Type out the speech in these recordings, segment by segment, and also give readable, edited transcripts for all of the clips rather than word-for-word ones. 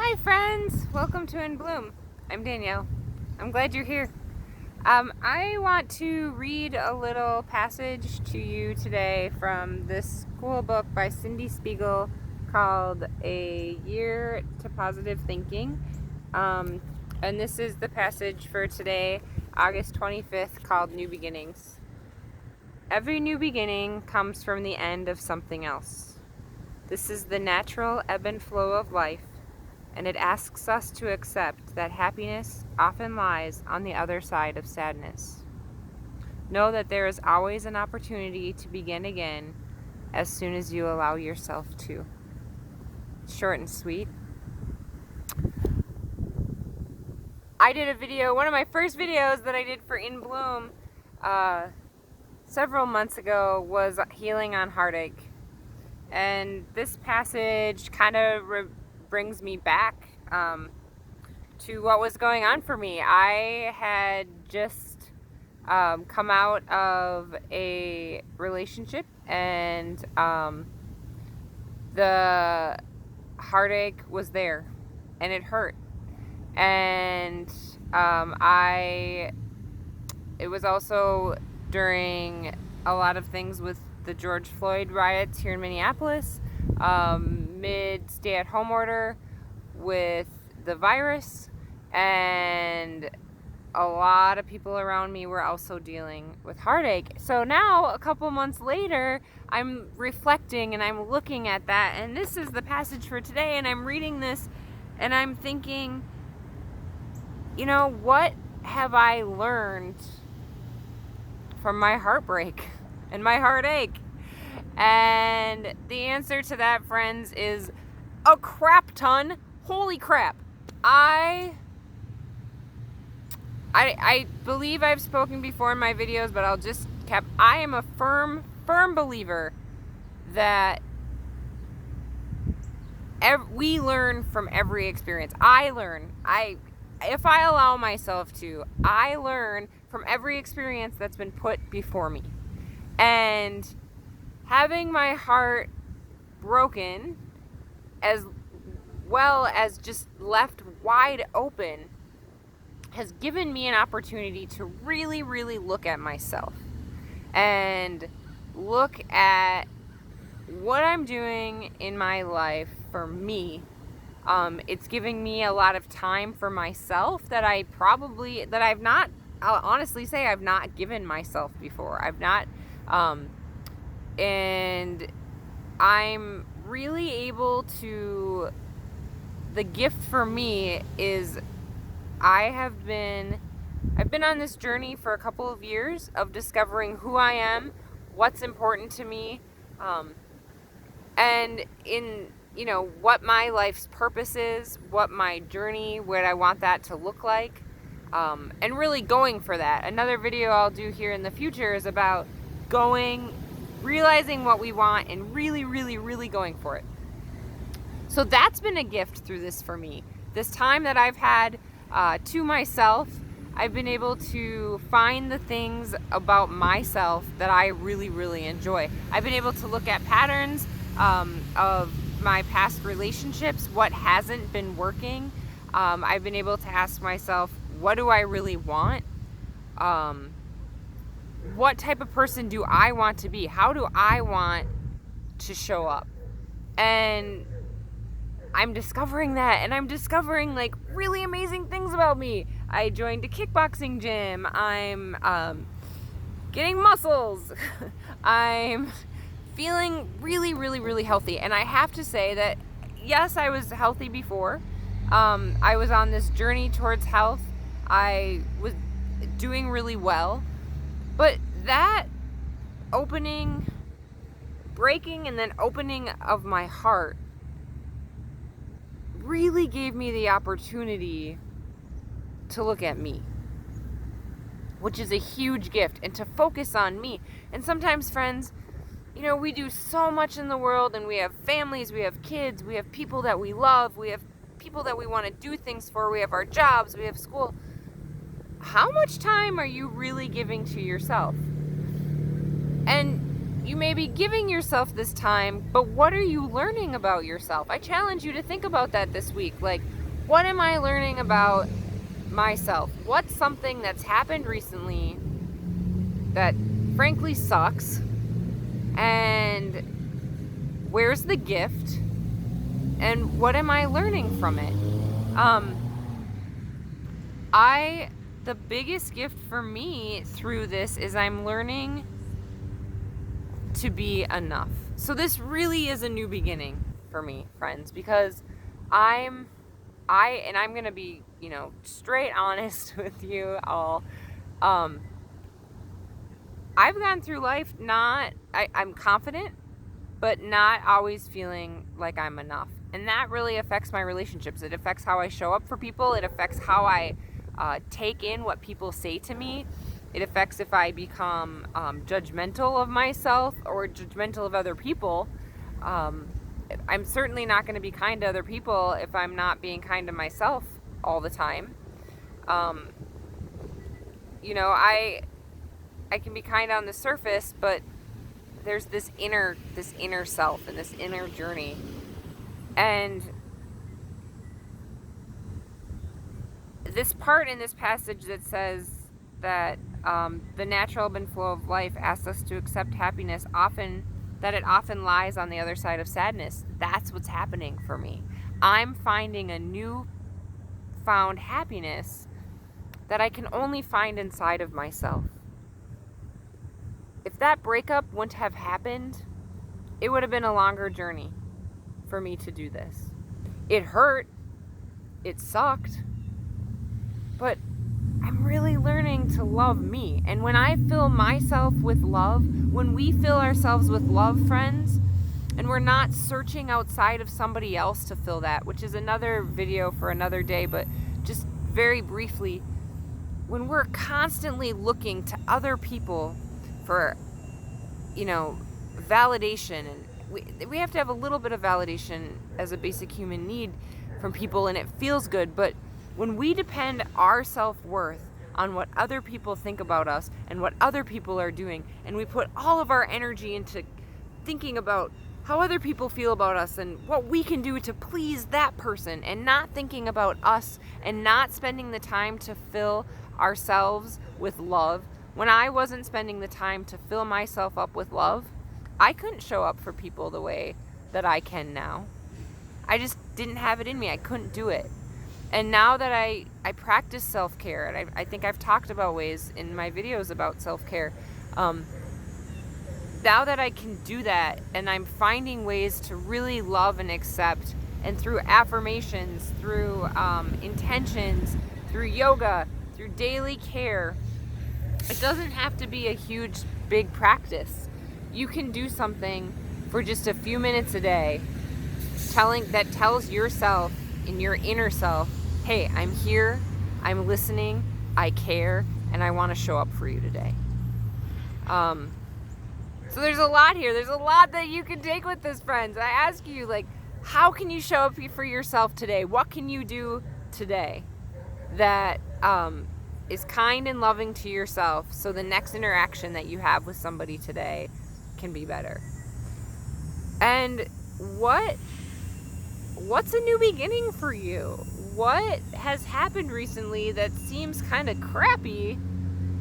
Hi friends! Welcome to In Bloom. I'm Danielle. I'm glad you're here. I want to read a little passage to you today from this cool book by Cindy Spiegel called A Year to Positive Thinking. And this is the passage for today, August 25th, called New Beginnings. Every new beginning comes from the end of something else. This is the natural ebb and flow of life, and it asks us to accept that happiness often lies on the other side of sadness. Know that there is always an opportunity to begin again as soon as you allow yourself to. Short and sweet. I did a video, one of my first videos that I did for In Bloom several months ago was healing on heartache. And this passage kind of brings me back to what was going on for me. I had just come out of a relationship, and the heartache was there, and it hurt. And it was also during a lot of things with the George Floyd riots here in Minneapolis, mid stay-at-home order, with the virus, and a lot of people around me were also dealing with heartache. So now, a couple months later, I'm reflecting and I'm looking at that, and this is the passage for today, and I'm reading this and I'm thinking, you know, what have I learned from my heartbreak and my heartache? And the answer to that, friends, is a crap ton. Holy crap. I believe I've spoken before in my videos, but I'll just I am a firm believer that we learn from every experience. If I allow myself to, I learn from every experience that's been put before me. And having my heart broken, as well as just left wide open, has given me an opportunity to really, really look at myself and look at what I'm doing in my life for me. It's giving me a lot of time for myself that I'll honestly say I've not given myself before. I've not, and I'm really able to, the gift for me is I've been on this journey for a couple of years of discovering who I am, what's important to me, and in, what my life's purpose is, what my journey, what I want that to look like, and really going for that. Another video I'll do here in the future is about realizing what we want and really, really, really going for it. So that's been a gift through this for me. This time that I've had to myself, I've been able to find the things about myself that I really, really enjoy. I've been able to look at patterns of my past relationships, what hasn't been working. I've been able to ask myself, what do I really want? What type of person do I want to be? How do I want to show up? And I'm discovering that, and I'm discovering like really amazing things about me. I joined a kickboxing gym. I'm getting muscles. I'm feeling really, really, really healthy. And I have to say that, yes, I was healthy before. I was on this journey towards health. I was doing really well. But that breaking and then opening of my heart really gave me the opportunity to look at me, which is a huge gift, and to focus on me. And sometimes, friends, we do so much in the world, and we have families, we have kids, we have people that we love, we have people that we want to do things for, we have our jobs, we have school. How much time are you really giving to yourself? And you may be giving yourself this time, but what are you learning about yourself? I challenge you to think about that this week. Like, what am I learning about myself? What's something that's happened recently that frankly sucks? And where's the gift? And what am I learning from it? The biggest gift for me through this is I'm learning to be enough. So this really is a new beginning for me, friends, because I'm going to be, straight honest with you all. I've gone through life I'm confident, but not always feeling like I'm enough. And that really affects my relationships. It affects how I show up for people. It affects how I take in what people say to me. It affects if I become judgmental of myself or judgmental of other people. I'm certainly not going to be kind to other people if I'm not being kind to myself all the time. I can be kind on the surface, but there's this inner self and this inner journey. And this part in this passage that says that the natural ebb and flow of life asks us to accept happiness that it often lies on the other side of sadness. That's what's happening for me. I'm finding a new found happiness that I can only find inside of myself. If that breakup wouldn't have happened, it would have been a longer journey for me to do this. It hurt. It sucked. But I'm really learning to love me. And when I fill myself with love, when we fill ourselves with love, friends, and we're not searching outside of somebody else to fill that, which is another video for another day, but just very briefly, when we're constantly looking to other people for, validation, and we have to have a little bit of validation as a basic human need from people, and it feels good, but when we depend our self-worth on what other people think about us and what other people are doing, and we put all of our energy into thinking about how other people feel about us and what we can do to please that person, and not thinking about us and not spending the time to fill ourselves with love. When I wasn't spending the time to fill myself up with love, I couldn't show up for people the way that I can now. I just didn't have it in me. I couldn't do it. And now that I practice self-care, and I think I've talked about ways in my videos about self-care, now that I can do that, and I'm finding ways to really love and accept, and through affirmations, through intentions, through yoga, through daily care, it doesn't have to be a huge, big practice. You can do something for just a few minutes a day that tells yourself, in your inner self, hey, I'm here, I'm listening, I care, and I want to show up for you today. So there's a lot here. There's a lot that you can take with this, friends. I ask you, how can you show up for yourself today? What can you do today that is kind and loving to yourself, so the next interaction that you have with somebody today can be better? And what's a new beginning for you? What has happened recently that seems kind of crappy,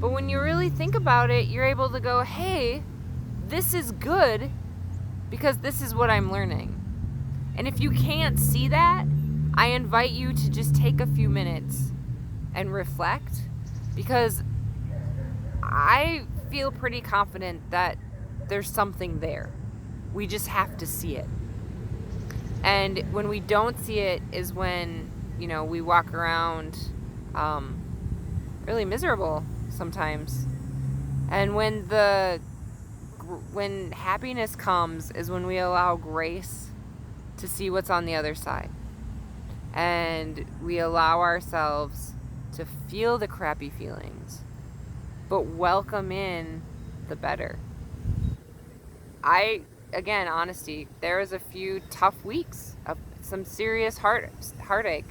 but when you really think about it, you're able to go, hey, this is good because this is what I'm learning. And if you can't see that, I invite you to just take a few minutes and reflect, because I feel pretty confident that there's something there. We just have to see it. And when we don't see it is when, we walk around really miserable sometimes. And when happiness comes is when we allow grace to see what's on the other side. And we allow ourselves to feel the crappy feelings, but welcome in the better. Again, honesty, there was a few tough weeks of some serious heartache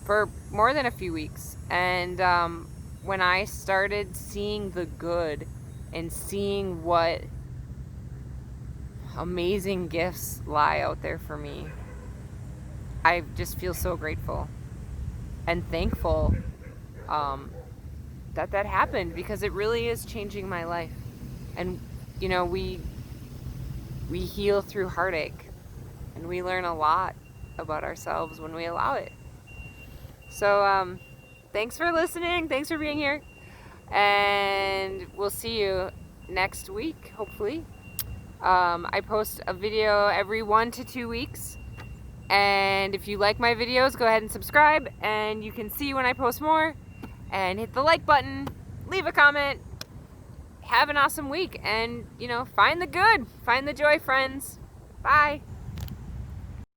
for more than a few weeks. And when I started seeing the good and seeing what amazing gifts lie out there for me. I just feel so grateful and thankful that happened, because it really is changing my life. And you know, we heal through heartache, and we learn a lot about ourselves when we allow it. So thanks for listening, thanks for being here, and we'll see you next week, hopefully. I post a video every 1 to 2 weeks, and if you like my videos, go ahead and subscribe, and you can see when I post more, and hit the like button, leave a comment. Have an awesome week, and you know, find the good, find the joy, friends. Bye.